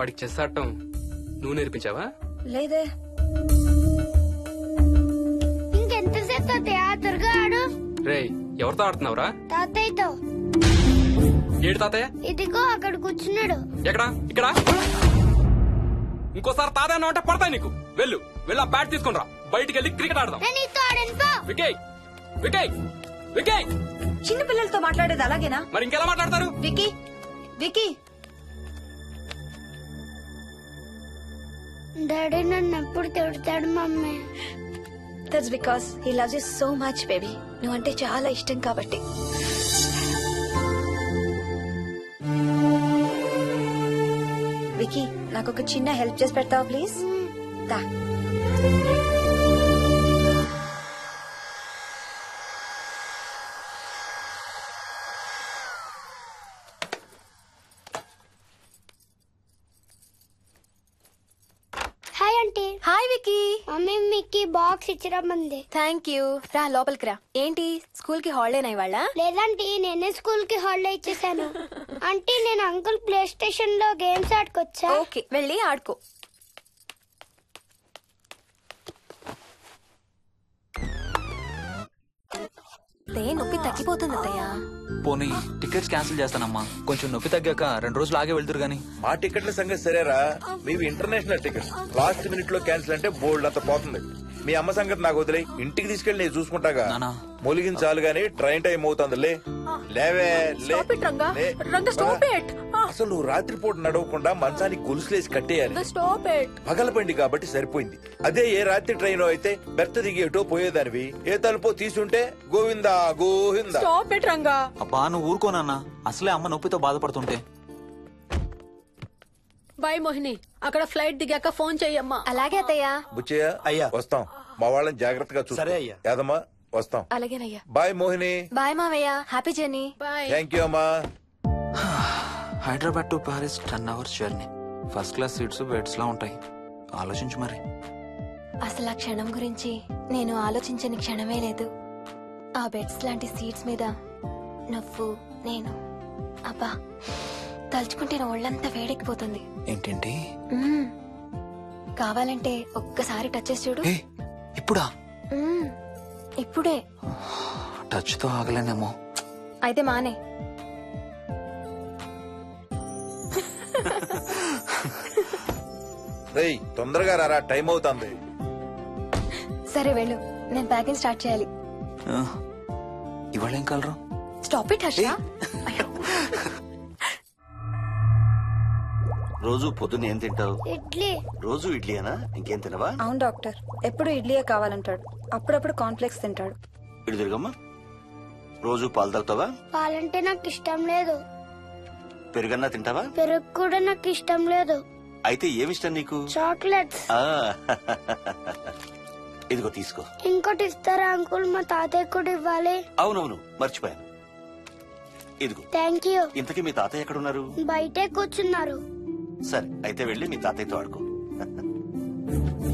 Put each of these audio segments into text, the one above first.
వాడికి చెస్ ఆడటం నువ్వు నేర్పించావా? లేదే. ఇంకెంతసేపు తాతయ్య త్వరగా ఆడు. రేయ్ ఎవరితో ఆడుతున్నావురా? తాతయ్యతో. ఏడు తాతయ్య? ఇదిగో అక్కడ కూర్చున్నాడు. ఎక్కడా? ఇక్కడ. ఇంకోసారి తాతయ్య అన్న అంటే పడతాయి నీకు. వెళ్ళు వెళ్ళి ఆ బ్యాట్ తీసుకుని రా, బయటికి వెళ్ళి క్రికెట్ ఆడదాం. నేను నీతో ఆడను పో. వికయ్ వికయ్ వికయ్. చిన్న పిల్లలతో మాట్లాడేది అలాగేనా? మరి ఇంకెలా మాట్లాడతారు? Wiki wiki. డాడీ నన్ను ఎప్పుడు తిడతాడు mummy. That's because he loves you so much baby. నువ్వంటే చాలా ఇష్టం కాబట్టి. వికీ నాకు ఒక చిన్న హెల్ప్ చేసి పెడతావా ప్లీజ్? దా. Hi aunty. Hi Vicky. Mummy మీకు బాక్స్ ఇచ్చిరమ్మంది. Thank you. రా లోపలికి రా. ఏంటి స్కూల్ కి హాలిడేనా ఇవాళ? లేదంటే నేనే స్కూల్ కి హాలిడే ఇచ్చేసాను. అంటే నేను అంకుల్ ప్లే స్టేషన్ లో గేమ్స్ ఆడుకోవచ్చా? ఓకే వెళ్ళి ఆడుకో. నొప్పి తగ్గిపోతుంది అత్తయ్య. పోనీ టికెట్స్ క్యాన్సిల్ చేస్తానమ్మా. కొంచెం నొప్పి తగ్గాక 2 రోజులు ఆగే వెళ్తురు గానీ. మా టికెట్ల సంగతి సరేరా, మీవి ఇంటర్నేషనల్ టికెట్స్. లాస్ట్ మినిట్ లో క్యాన్సిల్ అంటే బోల్డ్ అంత పోతుంది. మీ అమ్మ సంగతి నాకు వదిలే, ఇంటికి తీసుకెళ్లి నేను చూసుకుంటాగా. నానా. మొలిగించాలు గాని ట్రైన్ టైం అవుతుంది. లేవే లే. లే. అసలు నువ్వు రాత్రిపూట నడవకుండా మంచానికి గొలుసులేసి కట్టేయాలి. పగలబండి కాబట్టి సరిపోయింది. అదే ఏ రాత్రి ట్రైన్ అయితే బెర్త దిగేటో పోయేదానివి. ఏ తలుపో తీసుంటే గోవిందా గోవిందా. అబ్బా నువ్వు ఊరుకోనన్నా, అసలే అమ్మ నొప్పితో బాధపడుతుంటే. బాయ్ మోహిని, అక్కడ ఫ్లైట్ దిగాక ఫోన్ చెయ్యమ్మా. అలాగే అత్తయ్య. బుచ్చయ్య అయ్యా. వస్తాం. మా వాళ్ళని జాగ్రత్తగా చూసుకో. సరే అయ్యా. యాదమ్మా వస్తాం. అలాగేనయ్యా. బాయ్ మోహిని. బాయ్ మావయ్య. Happy journey. Bye. Thank you అమ్మా. Hyderabad to Paris 10 hours journey. First class seats beds లా ఉంటాయి. ఆలోచించు మరి. అసలు ఆ క్షణం గురించి నేను ఆలోచించని క్షణమే లేదు. ఆ బెడ్స్ లాంటి సీట్స్ మీద నువ్వు నేను. అబ్బా తలుచుకుంటే నా ఒళ్ళంతా వేడెక్కిపోతుంది. ఏంటేంటి? కావాలంటే ఒక్కసారి టచ్ చేసి చూడు. ఇప్పుడా? ఇప్పుడే. టచ్ తో ఆగలేనేమో. అయితే మానే. రేయ్ తొందరగా రారా, టైం అవుతుంది. సరే వెళ్ళు, నేను ప్యాకింగ్ స్టార్ట్ చేయాలి. ఇవాళ ఏం కలరు? Stop it Harsha. రోజు పొద్దున్న ఏం తింటావు? ఇడ్లీ. రోజు ఇడ్లీనా? ఇంకేం తినవా? అవును డాక్టర్, ఎప్పుడు ఇడ్లీయే కావాలంటాడు. అప్పుడప్పుడు కాన్ఫ్లెక్స్ తింటాడు. ఇటు తిరగమ్మా. రోజు పాలు తాగుతావా? పాలంటే నాకు ఇష్టం లేదు. పెరుగన్నా తింటావా? పెరుగు కూడా నాకు ఇష్టం లేదు. అయితే ఏమిష్టం నీకు? చాక్లెట్స్. ఆ, ఇదిగో తీసుకో. ఇంకోటి ఇస్తారా అంకుల్? మా తాతయ్య కూడా ఇవ్వాలి. అవునవును మర్చిపోయాను. ఇదిగో. Thank you. ఇంతకీ మీ తాతయ్య ఎక్కడున్నారు? బయటే కూర్చున్నారు. సరే అయితే వెళ్ళి మీ తాతయ్యతో ఆడుకో.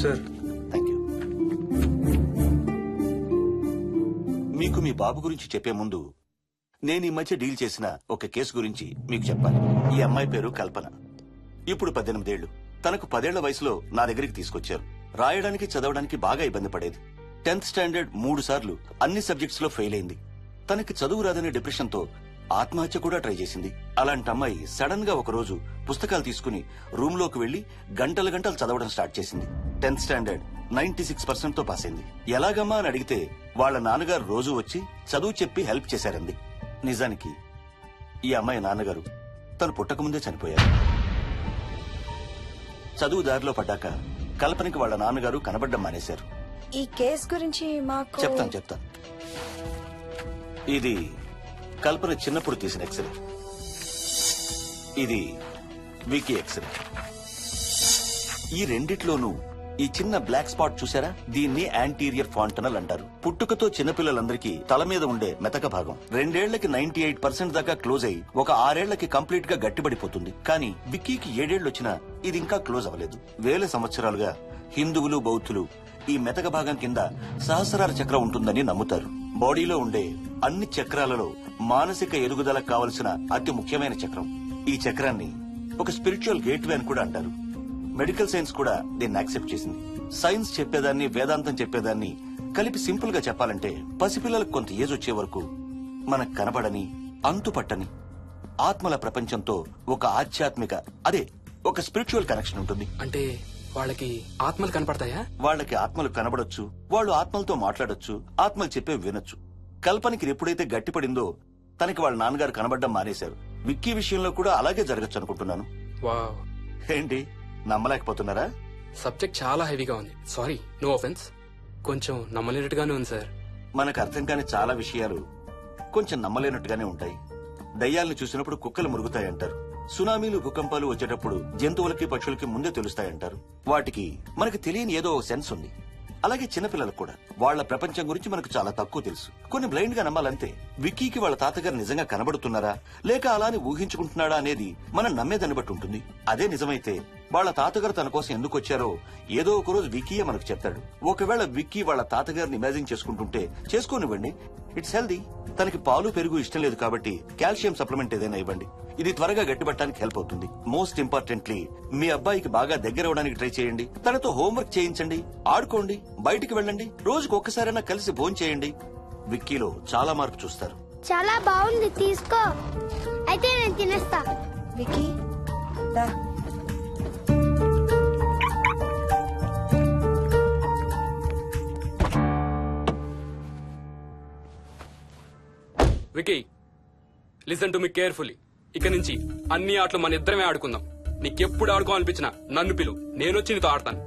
Sir thank you. మీకు మీ బాబు గురించి చెప్పే ముందు నేను ఈ మధ్య డీల్ చేసిన ఒక కేసు గురించి మీకు చెప్పాలి. ఈ అమ్మాయి పేరు కల్పన. ఇప్పుడు 18 ఏళ్లు. తనకు 10 ఏళ్ల వయసులో నా దగ్గరికి తీసుకొచ్చారు. రాయడానికి చదవడానికి బాగా ఇబ్బంది పడేది. 10th స్టాండర్డ్ 3 సార్లు అన్ని సబ్జెక్ట్స్ లో ఫెయిల్ అయింది. తనకి చదువు రాదనే డిప్రెషన్ తో ఆత్మహత్య కూడా ట్రై చేసింది. అలాంటి అమ్మాయి సడన్ గా ఒక రోజు పుస్తకాలు తీసుకుని రూమ్ లోకి వెళ్లి గంటలు గంటలు చదవడం స్టార్ట్ చేసింది. 10th స్టాండర్డ్ 96% తో పాస్ అయింది. ఎలాగమ్మా అని అడిగితే వాళ్ళ నాన్నగారు రోజు వచ్చి చదువు చెప్పి హెల్ప్ చేశారంది. నిజానికి ఈ అమ్మాయి నాన్నగారు తను పుట్టకముందే చనిపోయారు. చదువు దారిలో పడ్డాక కల్పనకి వాళ్ళ నాన్నగారు కనబడ్డం మానేశారు. ఈ కేస్ గురించి మాకు చెప్తాను. ఇది కల్పన చిన్నప్పుడు తీసిన ఎక్స్రే. ఇది వికీ ఎక్స్రే. ఈ రెండిట్లోనూ ఈ చిన్న బ్లాక్ స్పాట్ చూసారా? దీన్ని యాంటీరియర్ ఫాంటనల్ అంటారు. పుట్టుకతో చిన్నపిల్లలందరికీ తల మీద ఉండే మెతక భాగం 2 ఏళ్లకి 98% దాకా క్లోజ్ అయి ఒక 6 ఏళ్లకి కంప్లీట్ గా గట్టిపడిపోతుంది. కానీ విక్కీకి 7 ఏళ్లు వచ్చినా ఇది ఇంకా క్లోజ్ అవ్వలేదు. వేల సంవత్సరాలుగా హిందువులు బౌద్ధులు ఈ మెతక భాగం కింద సహస్రార చక్రం ఉంటుందని నమ్ముతారు. బాడీలో ఉండే అన్ని చక్రాలలో మానసిక ఎదుగుదలకు కావలసిన అతి ముఖ్యమైన చక్రం. ఈ చక్రాన్ని ఒక స్పిరిచువల్ గేట్వే అని కూడా అంటారు. మెడికల్ సైన్స్ కూడా దీన్ని యాక్సెప్ట్ చేసింది. సైన్స్ చెప్పేదాన్ని, వేదాంతం చెప్పేదాన్ని కలిపి సింపుల్ గా చెప్పాలంటే, పసిపిల్లలకు కొంత ఏజ్ వచ్చే వరకు మనకు కనబడని, అంతుపట్టని ఆత్మల ప్రపంచంతో ఒక ఆధ్యాత్మిక, అదే ఒక స్పిరిచువల్ కనెక్షన్ ఉంటుంది. అంటే వాళ్ళకి ఆత్మలు కనపడతాయా? వాళ్ళకి ఆత్మలు కనబడొచ్చు, వాళ్ళు ఆత్మలతో మాట్లాడొచ్చు, ఆత్మలు చెప్పే వినొచ్చు. కల్పనకి ఎప్పుడైతే గట్టిపడిందో తనకి వాళ్ళ నాన్నగారు కనబడడం మానేశారు. విక్కీ విషయంలో కూడా అలాగే జరగచ్చు అనుకుంటున్నాను. వావ్, ఏంటి నమ్మలేకపోతున్నారా? సబ్జెక్ట్ చాలా హెవీగా ఉంది. Sorry, no offence. కొంచెం నమ్మలేనట్టుగానే ఉంది సార్. మనకు అర్థం కాని చాలా విషయాలు కొంచెం నమ్మలేనట్టుగానే ఉంటాయి. దయ్యాలను చూసినప్పుడు కుక్కలు మురుగుతాయంటారు. సునామీలు, భూకంపాలు వచ్చేటప్పుడు జంతువులకి, పక్షులకి ముందే తెలుస్తాయంటారు. వాటికి మనకు తెలియని ఏదో సెన్స్ ఉంది. అలాగే చిన్నపిల్లలకు కూడా వాళ్ళ ప్రపంచం గురించి మనకు చాలా తక్కువ తెలుసు. కొన్ని బ్లైండ్ గా నమ్మాలంతే. విక్కీకి వాళ్ళ తాతగారు నిజంగా కనబడుతున్నారా లేక అలానే ఊహించుకుంటున్నాడా అనేది మనం నమ్మేదాన్ని బట్టి ఉంటుంది. అదే నిజమైతే వాళ్ళ తాతగారు తన కోసం ఎందుకు వచ్చారో ఏదో ఒక రోజు విక్కీయే మనకు చెప్తాడు. ఒకవేళ విక్కీ వాళ్ళ తాతగారిని ఇమాజిన్ చేసుకుంటుంటే చేసుకోనివ్వండి, ఇట్స్ హెల్దీ. తనకి పాలు, పెరుగు ఇష్టం లేదు కాబట్టి కాల్షియం సప్లిమెంట్ ఏదైనా ఇవ్వండి. ఇది త్వరగా గట్టిపట్టడానికి హెల్ప్ అవుతుంది. మోస్ట్ ఇంపార్టెంట్లీ, మీ అబ్బాయికి బాగా దగ్గర అవడానికి ట్రై చేయండి. తనతో హోంవర్క్ చేయించండి, ఆడుకోండి, బయటికి వెళ్ళండి, రోజుకు ఒక్కసారైనా కలిసి భోజనం చేయండి. విక్కీలో చాలా మార్పు చూస్తారు. చాలా బాగుంది, తీసుకో. అయితే నేను తినేస్తా. వికీ దా. Vicky, listen to me carefully. ఇక నుంచి అన్ని ఆటలు మన ఇద్దరమే ఆడుకుందాం. నీకెప్పుడు ఆడుకోవాలనిపించినా నన్ను పిలు, నేనొచ్చి నీతో ఆడతాను.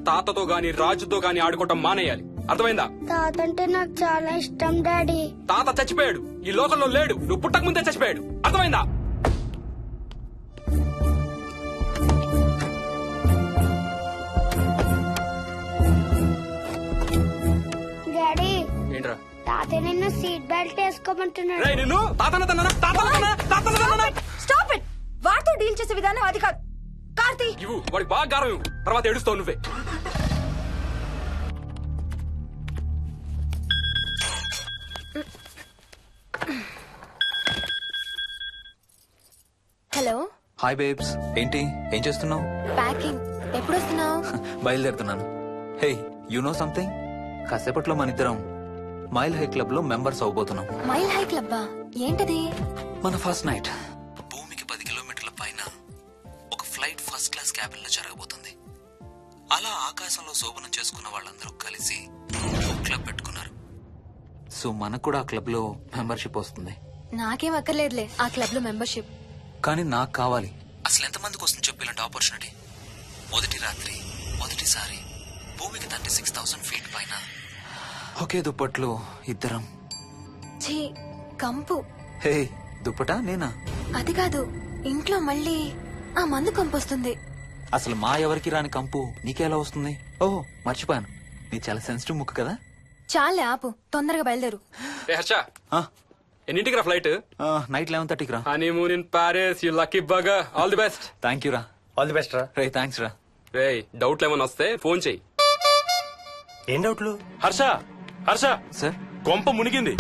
తాతతో గాని రాజుతో గాని ఆడుకోవటం మానేయాలి, అర్థమైందా? తాత అంటే నాకు చాలా ఇష్టం డాడీ. తాత చచ్చిపోయాడు, ఈ లోకంలో లేడు. నువ్వు పుట్టక ముందే చచ్చిపోయాడు, అర్థమైందా? డాడీ, ఏంట్రా? తాత నిన్ను సీట్ బెల్ట్ వేసుకోమంటున్నాడు. రేయ్, నిన్ను స్టాప్ ఇట్. వాడితో డీల్ చేసే విధానం అది కాదు. కార్తీ, ఇవ్వు, వాడికి బాగా గారం ఇవ్వు, తర్వాత ఏడుస్తావు నువ్వే. హలో. హాయ్ బేబ్స్, ఏంటి ఏం చేస్తున్నావు? ప్యాకింగ్. ఎప్పుడు వస్తున్నావు? బయలుదేరుతున్నాను. Hey, you know something? కాసేపట్లో మన ఇద్దరం మైల్ హై క్లబ్ లో మెంబర్స్ అవబోతున్నాం. మైల్ హై క్లబ్బా? ఏంటది? మన ఫస్ట్ నైట్ భూమికి 10 కిలోమీటర్ల పైన ఒక ఫ్లైట్ ఫస్ట్ క్లాస్ క్యాబిన్ లో జరగబోతుంది. అలా ఆకాశంలో శోభనం చేసుకున్న వాళ్ళందరూ కలిసి క్లబ్ పెట్టుకున్నారు. సో మనకు కూడా ఆ క్లబ్ లో మెంబర్షిప్ వస్తుంది. నాకేం అక్కర్లేదులే ఆ క్లబ్ లో మెంబర్షిప్. కానీ నాకు కావాలి. అసలు ఎంతమందికి వస్తుంది చెప్పు ఇలాంటి ఆపర్చునిటీ? మొదటి రాత్రి, మొదటిసారి భూమికి 36,000 ఫీట్ పైన ఒకే దుప్పట్లో ఇద్దరం. ఛీ, కంపు. హే, దుప్పటా నేనా? అది కాదు, ఇంట్లో మళ్ళీ ఆ మందు కంపొస్తుంది. అసలు మా ఎవరికి రాని కంపు నీకెలా వస్తుంది? ఓహో, మర్చిపోయాను, నీ చాలా సెన్సిటివ్ ముక్కు కదా. చాలే ఆపు, తొందరగా బయలుదేరు. ఏ హర్ష, ఆ, ఎన్నింటికి రా ఫ్లైట్? నైట్ 11:30కి రా. Honeymoon in Paris, you lucky bugger. All the best. Thank you రా. ఆల్ ది బెస్ట్ రా. రే, థ్యాంక్స్ రా. రే, డౌట్లు ఏమైనా వస్తే ఫోన్ చెయ్యి. ఏం డౌట్లు? హర్ష, హర్ష, సార్, కొంప మునిగింది.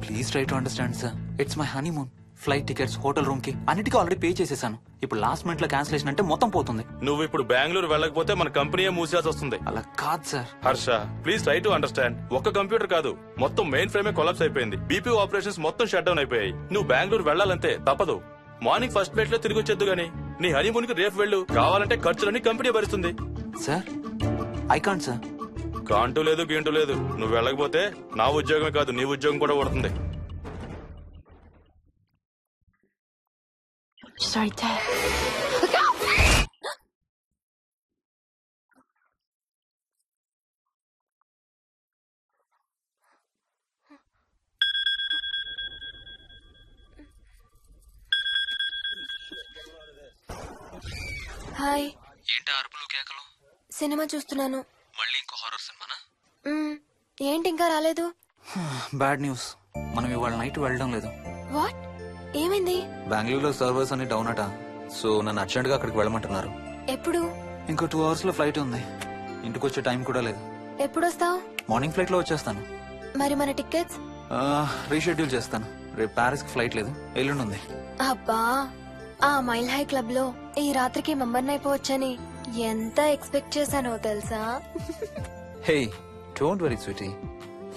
Please try to understand sir. It's my honeymoon. Flight tickets, hotel room కి అన్నిటికీ ఆల్రెడీ పే చేసేసాను. ఇప్పుడు లాస్ట్ మినిట్ లో క్యాన్సిలేషన్ అంటే మొత్తం పోతుంది. నువ్వు ఇప్పుడు బెంగళూరు వెళ్ళకపోతే మన కంపెనీయే మూసేయాల్సి వస్తుంది. అలా కాదు sir. Harsha, please try to understand. ఒక్క కంప్యూటర్ కాదు, మొత్తం మెయిన్ ఫ్రేమే కొలాప్స్ అయిపోయింది. బీపీ ఆపరేషన్స్ మొత్తం షట్ డౌన్ అయిపోయాయి. నువ్వు బెంగళూరు వెళ్ళాలంటే తప్పదు. మార్నింగ్ ఫస్ట్ ఫ్లైట్ లో తిరిగి వచ్చేద్దు గానీ నీ హనీమూన్ కి రేపు వెళ్ళు. కావాలంటే ఖర్చులన్నీ కంపెనీ భరిస్తుంది. Sir I can't sir. Can't లేదు గీంటూ లేదు. నువ్వు వెళ్ళకపోతే నా ఉద్యోగమే కాదు నీ ఉద్యోగం కూడా పడుతుంది. Right there. హాయ్. ఏంటి అరుపులు కేకలు? సినిమా చూస్తున్నాను. మళ్ళీ ఇంకో హారర్ సినిమానా? ఏంటి ఇంకా రాలేదు? బ్యాడ్ న్యూస్, మనం ఇవాళ నైట్ వెళ్ళడం లేదు. వాట్? ఏమైంది? బెంగళూరులో సర్వర్స్ అన్ని డౌన్ అట. సో నన్ను అర్జెంట్ గా అక్కడికి వెళ్ళమంటున్నారు. ఎప్పుడు? ఇంకో 2 hours లో ఫ్లైట్ ఉంది. ఇంటికి వచ్చే టైం కూడా లేదు. ఎప్పుడు వస్తావు? మార్నింగ్ ఫ్లైట్ లో వచ్చేస్తాను. మరి మన టికెట్స్? రీషెడ్యూల్ చేస్తాను. రేపు ప్యారిస్ కి ఫ్లైట్ లేదు, ఎల్లుండి ఉంది. అబ్బా, ఆ మైల్ హై క్లబ్ లో ఈ రాత్రికి మెంబర్ని అయిపోవచ్చని ఎంత ఎక్స్పెక్ట్ చేశానో తెలుసా? హే డోంట్ వరీ స్వీటీ,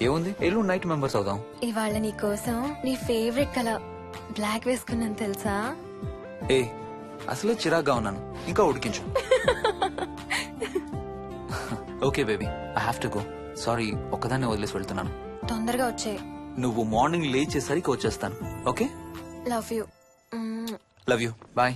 ఏముంది, ఎల్లుండి నైట్ మెంబర్స్ అవుదాం. ఇవాళ నీ కోసం నీ ఫేవరెట్ కలర్ బ్లాక్ వేసుకున్నాను తెలుసా? ఏ అసలే చిరాగ్గా ఉన్నాను, ఇంకా ఉడికించు. Okay baby, I have to go. Sorry, ఒక్కదాన్ని వదిలేసి వెళ్తున్నాను. తొందరగా వచ్చే. నువ్వు మార్నింగ్ లేచేసరికి వచ్చేస్తాను. Okay, love you. Love you, bye.